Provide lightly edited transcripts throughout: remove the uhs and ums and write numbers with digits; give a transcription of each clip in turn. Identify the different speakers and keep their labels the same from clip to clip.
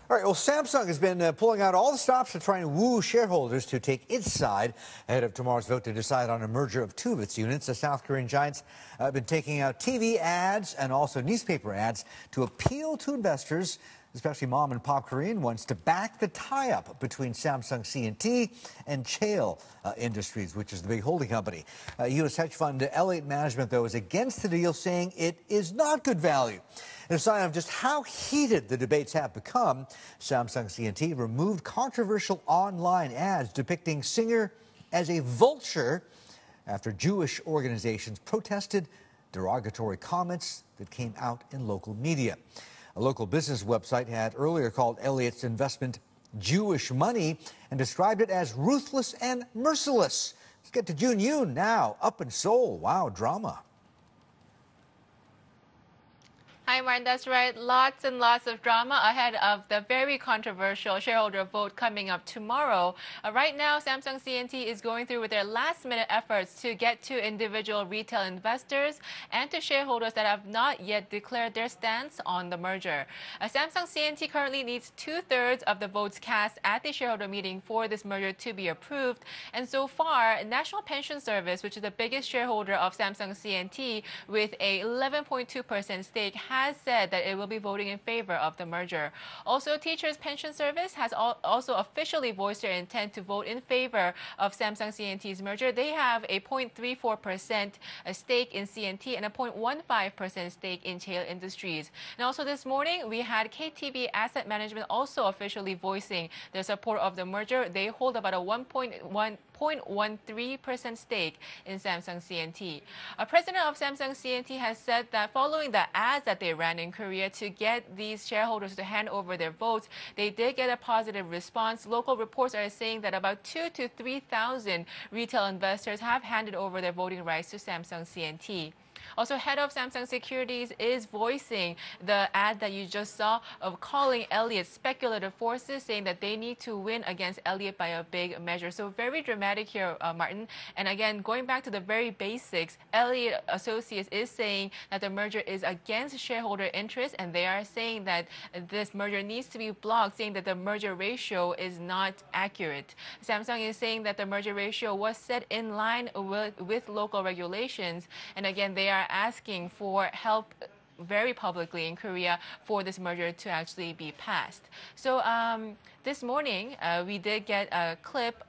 Speaker 1: All right, well, Samsung has been pulling out all the stops to try and woo shareholders to take its side ahead of tomorrow's vote to decide on a merger of two of its units. The South Korean giants have been taking out TV ads and also newspaper ads to appeal to investors, especially mom and pop Korean ones, to back the tie-up between Samsung C&T and Cheil Industries, which is the big holding company. U.S. hedge fund Elliott Management, though, is against the deal, saying it is not good value. In a sign of just how heated the debates have become, Samsung C&T removed controversial online ads depicting Singer as a vulture after Jewish organizations protested derogatory comments that came out in local media. A local business website had earlier called Elliott's investment Jewish money and described it as ruthless and merciless. Let's get to YOON now, up in Seoul. Wow, drama.
Speaker 2: Hi, Martin. That's right. Lots and lots of drama ahead of the very controversial shareholder vote coming up tomorrow. Right now, Samsung C&T is going through with their last-minute efforts to get to individual retail investors and to shareholders that have not yet declared their stance on the merger. Samsung C&T currently needs 2/3 of the votes cast at the shareholder meeting for this merger to be approved. And so far, National Pension Service, which is the biggest shareholder of Samsung C&T with a 11.2% stake, has said that it will be voting in favor of the merger. Also, Teachers Pension Service has also officially voiced their intent to vote in favor of Samsung C&T's merger. They have a 0.34% stake in C&T and a 0.15% stake in Cheil Industries. And also this morning, we had KTB Asset Management also officially voicing their support of the merger. They hold about a 0.13% stake in Samsung C&T. A president of Samsung C&T has said that following the ads that they ran in Korea to get these shareholders to hand over their votes, they did get a positive response. Local reports are saying that about 2,000 to 3,000 retail investors have handed over their voting rights to Samsung C&T. Also, head of Samsung Securities is voicing the ad that you just saw of calling Elliott speculative forces, saying that they need to win against Elliott by a big measure. So very dramatic here, Martin. And again, going back to the very basics, Elliott Associates is saying that the merger is against shareholder interest, and they are saying that this merger needs to be blocked, saying that the merger ratio is not accurate. Samsung is saying that the merger ratio was set in line with local regulations, and again, they are asking for help very publicly in Korea for this merger to actually be passed. So this morning, we did get a clip,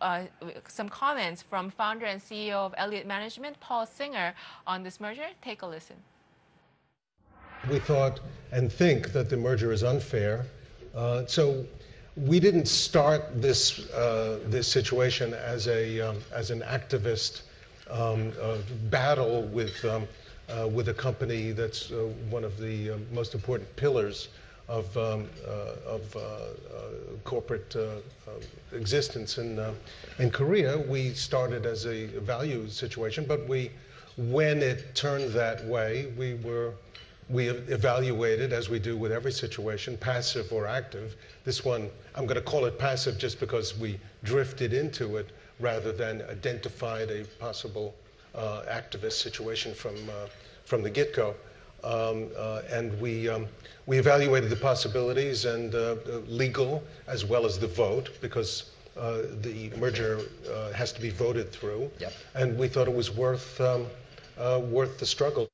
Speaker 2: some comments from founder and CEO of Elliott Management, Paul Singer, on this merger. Take a listen.
Speaker 3: We thought and think that the merger is unfair. So we didn't start this situation as an activist battle with a company that's one of the most important pillars of corporate existence in Korea. We started as a value situation, but when it turned that way, we evaluated, as we do with every situation, passive or active. This one, I'm going to call it passive just because we drifted into it rather than identified a possible activist situation from the get-go. And we evaluated the possibilities and legal as well as the vote, because the merger has to be voted through. Yep. And we thought it was worth the struggle.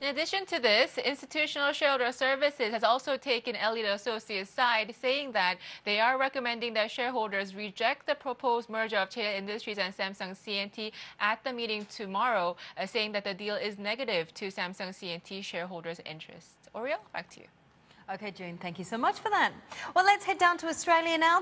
Speaker 2: In addition to this, Institutional Shareholder Services has also taken Elliott Associates' side, saying that they are recommending that shareholders reject the proposed merger of Cheil Industries and Samsung C&T at the meeting tomorrow, saying that the deal is negative to Samsung C&T shareholders' interests. Oriel, back to you.
Speaker 4: Okay, June, thank you so much for that. Well, let's head down to Australia now.